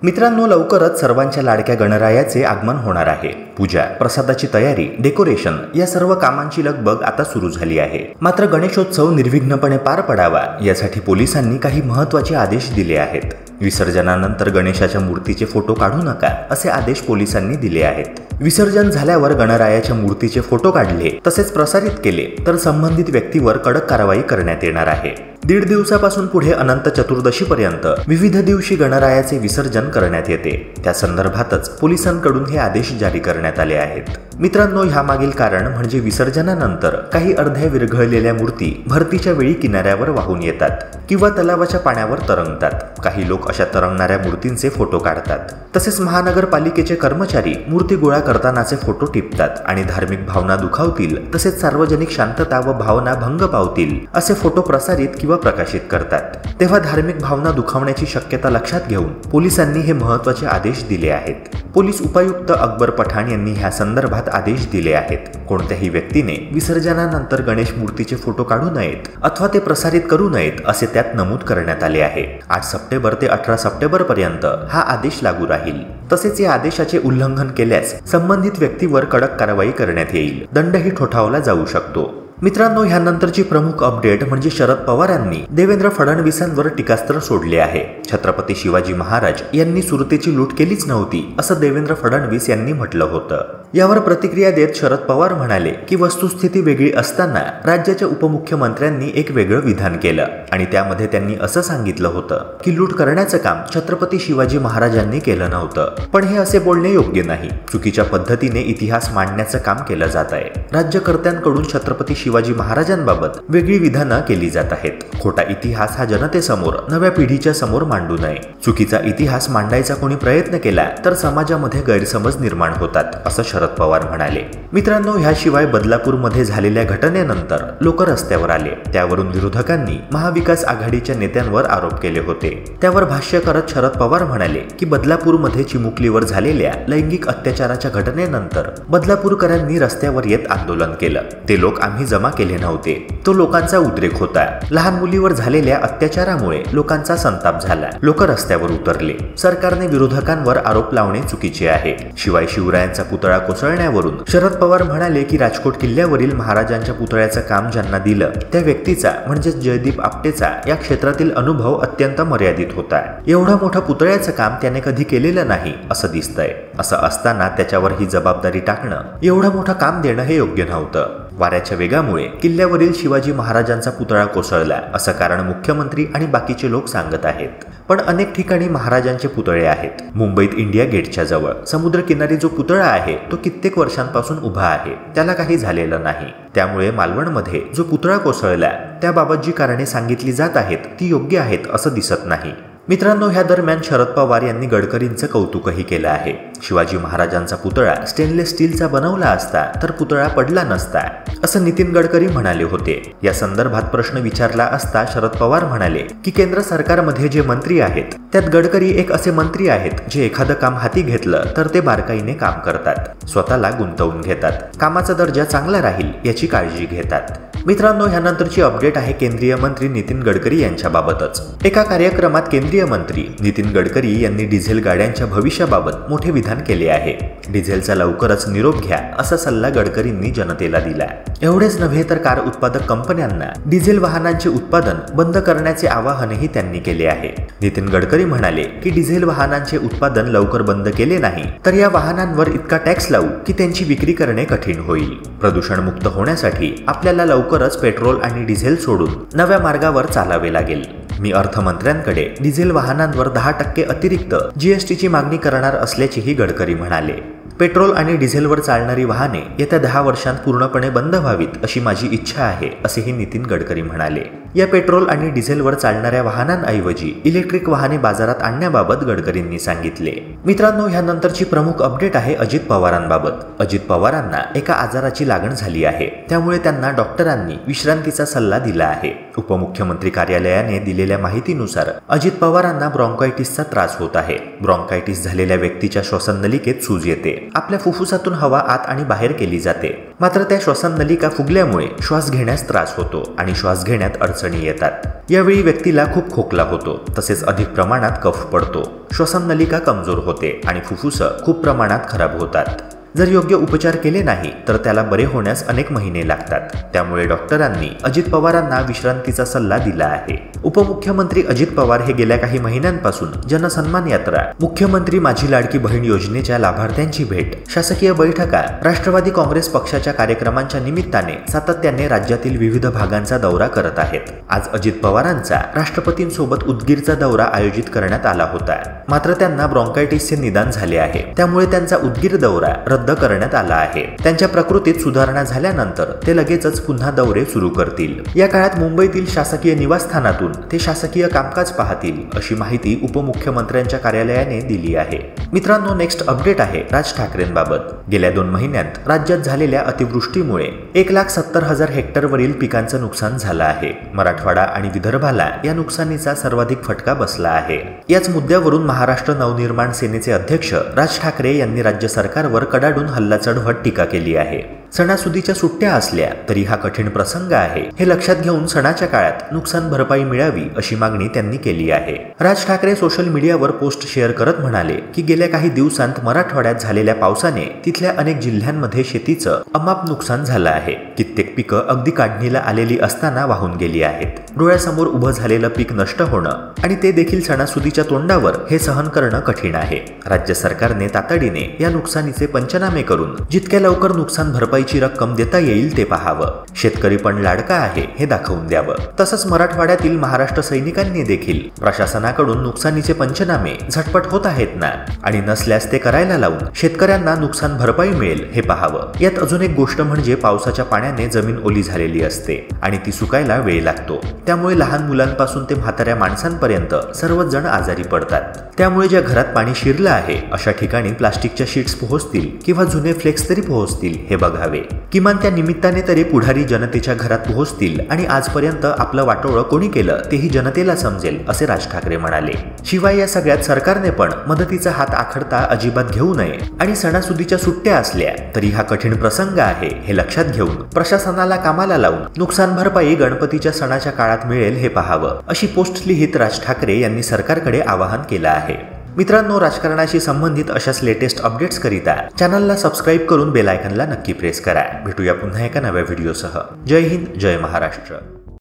मित्रांनो, लवकरच सर्वांच्या लाडक्या गणरायाचे आगमन होणार आहे। पूजा, प्रसादाची तयारी, डेकोरेशन या सर्व कामांची लगबग आता सुरू झाली आहे। मात्र गणेशोत्सव निर्विघ्नपणे पार पडावा यासाठी पोलिसांनी काही महत्त्वाचे आदेश दिले आहेत। विसर्जनानंतर गणेशाच्या मूर्तीचे फोटो काढू नका असे आदेश पोलिसांनी दिले आहेत। विसर्जन झाल्यावर गणरायाच्या मूर्तीचे फोटो काढले तसेच प्रसारित केले तर संबंधित व्यक्तीवर कडक कारवाई करण्यात येणार आहे। 1.5 दिवसापासून पुढे अनंत चतुर्दशीपर्यंत विविध दिवशी गणरायाचे विसर्जन करण्यात येते। त्या संदर्भातच पोलिसांकडून हे आदेश जारी करण्यात आले आहेत। मित्रांनो, ह्यामागील कारण म्हणजे विसर्जनानंतर काही अर्ध्या विरघळलेल्या मूर्ती भरतीच्या वेळी किनाऱ्यावर वाहून येतात किंवा तलावाच्या पाण्यावर तरंगतात। काही लोक अशा तरंगणाऱ्या मूर्तींचे फोटो काढतात। तसेच महानगरपालिकेचे कर्मचारी मूर्ती गोळा करतानाचे फोटो टिपतात आणि धार्मिक भावना दुखावतील तसेच सार्वजनिक शांतता व भावना भंग पावतील असे फोटो प्रसारित किंवा प्रकाशित करतात। तेव्हा धार्मिक भावना दुखावण्याची शक्यता लक्षात घेऊन पोलिसांनी हे महत्त्वाचे आदेश दिले आहेत। पोलीस उपायुक्त अकबर पठाण यांनी ह्या संदर्भात आदेश दिले आहेत। कोणत्याही व्यक्तीने विसर्जनानंतर गणेश मूर्तीचे फोटो काढू नयेत अथवा ते प्रसारित करू नयेत असे त्यात नमूद करण्यात आले आहे। 8 सप्टेंबर ते 18 सप्टेंबर पर्यंत हा आदेश लागू राहील। तसेच या आदेशाचे उल्लंघन केल्यास संबंधित व्यक्तीवर कडक कारवाई करण्यात येईल, दंडही ठोठावला जाऊ शकतो। मित्रांनो, ह्यानंतरची प्रमुख अपडेट म्हणजे शरद पवारांनी देवेंद्र फडणवीसांवर टीकास्त्र सोडले आहे। छत्रपती शिवाजी महाराज यांनी सुरतेची लूट केलीच नव्हती असं देवेंद्र फडणवीस यांनी म्हटलं होतं। यावर प्रतिक्रिया देत शरद पवार म्हणाले की वस्तुस्थिती वेगळी असताना राज्याच्या उपमुख्यमंत्र्यांनी एक वेगळं विधान केलं आणि त्यामध्ये त्यांनी असं सांगितलं होतं की लूट करण्याचं काम छत्रपती शिवाजी महाराजांनी केलं नव्हतं। पण हे असे बोलणे योग्य नाही। चुकीच्या पद्धतीने इतिहास मांडण्याचं काम केलं जात आहे। राज्यकर्त्यांकडून छत्रपती शिवाजी महाराजांबाबत वेगळी विधानं केली जात आहेत। खोटा इतिहास हा जनतेसमोर नव्या पिढीच्या समोर मांडू नये। चुकीचा इतिहास मांडायचा कोणी प्रयत्न केला तर समाजामध्ये गैरसमज निर्माण होतात असं शरद पवार म्हणाले। मित्रांनो, ह्याशिवाय बदलापूरमध्ये झालेल्या घटनेनंतर लोक रस्त्यावर आले। त्यावरून विरोधकांनी महाविकास आघाडीच्या नेत्यांवर आरोप केले होते। त्यावर भाष्य करत शरद पवार म्हणाले की बदलापूरमध्ये चिमुकलीवर झालेल्या लैंगिक अत्याचाराच्या घटनेनंतर बदलापूरकरांनी रस्त्यावर येत आंदोलन केलं। ते लोक आम्ही जमा केले नव्हते, तो लोकांचा उद्रेक होता। लहान मुलीवर झालेल्या अत्याचारामुळे लोकांचा संताप झाला, लोक रस्त्यावर उतरले। सरकारने विरोधकांवर आरोप लावणे चुकीचे आहे। शिवाय शिवरायांचा पुतळा कोसळण्यावरून शरद पवार म्हणाले की राजकोट किल्ल्यावरील महाराजांच्या पुतळ्याचं काम ज्यांना दिलं त्या व्यक्तीचा म्हणजे जयदीप आपटेचा या क्षेत्रातील अनुभव अत्यंत मर्यादित होता। एवढा मोठा पुतळ्याचं काम त्याने कधी केलेलं नाही असं दिसतंय। असं असताना त्याच्यावर ही जबाबदारी टाकणं, एवढं मोठं काम देणं हे योग्य नव्हतं। वाऱ्याच्या वेगामुळे किल्ल्यावरील शिवाजी महाराजांचा पुतळा कोसळला असं कारण मुख्यमंत्री आणि बाकीचे लोक सांगत आहेत। पण अनेक ठिकाणी महाराजांचे पुतळे आहेत। मुंबईत इंडिया गेटच्या जवळ समुद्रकिनारी जो पुतळा आहे तो कित्येक वर्षांपासून उभा आहे, त्याला काही झालेलं नाही। त्यामुळे मालवणमध्ये जो पुतळा कोसळला त्याबाबत जी कारणे सांगितली जात आहेत ती योग्य आहेत असं दिसत नाही। मित्रांनो, ह्या दरम्यान शरद पवार यांनी गडकरींचं कौतुकही केलं आहे। शिवाजी महाराजांचा पुतळा स्टेनलेस स्टीलचा बनवला असता तर पुतळा पडला नसता असं नितीन गडकरी म्हणाले होते। या संदर्भात प्रश्न विचारला असता शरद पवार म्हणाले की केंद्र सरकारमध्ये जे मंत्री आहेत त्यात गडकरी एक असे मंत्री आहेत जे एखादं काम हाती घेतलं तर ते बारकाईने काम करतात, स्वतःला गुंतवून घेतात, कामाचा दर्जा चांगला राहील याची काळजी घेतात। मित्रांनो, ह्यानंतरची अपडेट आहे केंद्रीय मंत्री नितीन गडकरी यांच्याबाबतच। एका कार्यक्रमात केंद्रीय मंत्री नितीन गडकरी यांनी डिझेल गाड्यांच्या भविष्याबाबत मोठे विधान केले आहे। डिझेलचा लवकरच निरोप घ्या असा सल्ला गडकरींनी जनतेला दिला। एवढेच नव्हे तर कार उत्पादक कंपन्यांना डिझेल वाहनांचे उत्पादन बंद करण्याचे आवाहनही त्यांनी केले आहे। नितीन गडकरी म्हणाले की डिझेल वाहनांचे उत्पादन लवकर बंद केले नाही तर या वाहनांवर इतका टॅक्स लावू की त्यांची विक्री करणे कठीण होईल। प्रदूषण मुक्त होण्यासाठी आपल्याला लवकरच पेट्रोल आणि डिझेल सोडून नव्या मार्गावर चालावे लागेल। मी अर्थमंत्र्यांकडे डिझेल वाहनांवर 10% अतिरिक्त जीएसटीची मागणी करणार असल्याचेही गडकरी म्हणाले। पेट्रोल आणि डिझेलवर चालणारी वाहने येत्या 10 वर्षांत पूर्णपणे बंद व्हावीत अशी माझी इच्छा आहे असेही नितीन गडकरी म्हणाले। या पेट्रोल आणि डिझेलवर चालणाऱ्या वाहनांऐवजी इलेक्ट्रिक वाहने बाजारात आणण्याबाबत गडकरींनी सांगितले। मित्रांनो, ह्यानंतरची प्रमुख अपडेट आहे अजित पवारांबाबत। अजित पवारांना एका आजाराची लागण झाली आहे, त्यामुळे त्यांना डॉक्टरांनी विश्रांतीचा सल्ला दिला आहे। उपमुख्यमंत्री कार्यालयाने दिलेल्या माहितीनुसार अजित पवारांना ब्रॉन्कायटिसचा त्रास होत आहे। ब्रॉन्कायटिस झालेल्या व्यक्तीच्या श्वसननलिकेत सूज येते। आपल्या फुफ्फुसातून हवा आत आणि बाहेर केली जाते, मात्र त्या श्वसननलिका फुगल्यामुळे श्वास घेण्यास त्रास होतो आणि श्वास घेण्यात अडचणी येतात। यावेळी व्यक्तीला खूप खोकला होतो, तसेच अधिक प्रमाणात कफ पडतो, श्वसननलिका कमजोर होते आणि फुफ्फुस खूप प्रमाणात खराब होतात। जर योग्य उपचार केले नाही तर त्याला बरे होण्यास अनेक महिने लागतात। त्यामुळे डॉक्टरांनी अजित पवारांना विश्रांतीचा सल्ला दिला आहे। उपमुख्यमंत्री अजित पवार हे गेल्या काही महिन्यांपासून जनसन्मान यात्रा, मुख्यमंत्री माझी लाडकी बहीण योजनेच्या लाभार्थ्यांची भेट, शासकीय बैठका, राष्ट्रवादी काँग्रेस पक्षाच्या कार्यक्रमांच्या निमित्ताने सातत्याने राज्यातील विविध भागांचा दौरा करत आहेत। आज अजित पवारांचा राष्ट्रपतींसोबत उदगीरचा दौरा आयोजित करण्यात आला होता, मात्र त्यांना ब्रॉन्कायटिसचे निदान झाले आहे। त्यामुळे त्यांचा उदगीर दौरा रद्द करण्यात आला आहे। त्यांच्या प्रकृतीत सुधारणा झाल्यानंतर ते लगेचच पुन्हा दौरे सुरू करतील। या काळात मुंबईतील शासकीय निवासस्थानातून ते शासकीय कामकाज पाहतील, अशी माहिती उपमुख्यमंत्र्यांच्या कार्यालयाने दिली आहे। मित्रांनो, नेक्स्ट अपडेट आहे राज ठाकरेंबाबत। गेल्या 2 महिन्यात राज्यात झालेल्या अतिवृष्टीमुळे 1,70,000 हेक्टरवरील पिकांचं नुकसान झालं आहे। मराठवाडा आणि विदर्भाला या नुकसानीचा सर्वाधिक फटका बसला आहे। याच मुद्द्यावरून महाराष्ट्र नवनिर्माण सेनेचे अध्यक्ष राज ठाकरे यांनी राज्य सरकारवर कडाडून हल्ला चढवत टीका केली आहे। सणासुदीच्या सुट्ट्या असल्या तरी हा कठीण प्रसंग आहे, हे लक्षात घेऊन सणाच्या काळात नुकसान भरपाई मिळावी अशी मागणी त्यांनी केली आहे। राज ठाकरे सोशल मीडियावर पोस्ट शेअर करत म्हणाले की गेल्या काही दिवसांत मराठवाड्यात झालेल्या पावसाने तिथल्या अनेक जिल्ह्यांमध्ये शेतीचं अमाप नुकसान झालं आहे। कित्येक पिकं अगदी काढणीला आलेली असताना वाहून गेली आहेत। डोळ्यासमोर उभं झालेलं पीक नष्ट होणं आणि ते देखील सणासुदीच्या तोंडावर हे सहन करणं कठीण आहे। राज्य सरकारने तातडीने या नुकसानीचे पंचनामे करून जितक्या लवकर नुकसान भरपाईची रक्कम देता येईल ते पाहावं। शेतकरी पण लाडका आहे हे दाखवून द्यावं। तसंच मराठवाड्यातील महाराष्ट्र सैनिकांनी देखील प्रशासनाकडून नुकसानीचे पंचनामे झटपट होत आहेत ना, आणि नसल्यास ते करायला लावून शेतकऱ्यांना नुकसान भरपाई मिळेल हे पाहावं। यात अजून एक गोष्ट म्हणजे पावसाच्या पाण्याने जमीन ओली झालेली असते आणि ती सुकायला वेळ लागतो। त्यामुळे लहान मुलांपासून ते म्हाताऱ्या माणसांपर्यंत सर्वच जण आजारी पडतात। त्यामुळे ज्या घरात पाणी शिरलं आहे अशा ठिकाणी प्लास्टिकच्या शीट्स पोहोचतील किंवा जुने फ्लेक्स तरी पोहोचतील हे बघावे। किमान त्या निमित्ताने तरी पुढारी जनतेच्या घरात पोहोचतील आणि आजपर्यंत आपलं वाटोळं कोणी केलं तेही जनतेला समजेल, असे राज ठाकरे म्हणाले। शिवाय या सगळ्यात सरकारने पण मदतीचा हात आखडता अजिबात घेऊ नये आणि सणासुदीच्या सुट्ट्या असल्या तरी हा कठीण प्रसंग आहे हे लक्षात घेऊन प्रशासनाला कामाला लावून नुकसान भरपाई गणपतीच्या सणाच्या काळात मिळेल हे पाहावं, अशी पोस्ट लिहित राज ठाकरे यांनी सरकारकडे आवाहन केलं आहे। मित्रांनो, राजकारणाशी संबंधित अशाच लेटेस्ट अपडेट्स करिता चॅनलला सबस्क्राईब करून बेल आयकॉनला नक्की प्रेस करा। भेटूया पुन्हा एका नव्या व्हिडिओसह। जय हिंद, जय महाराष्ट्र।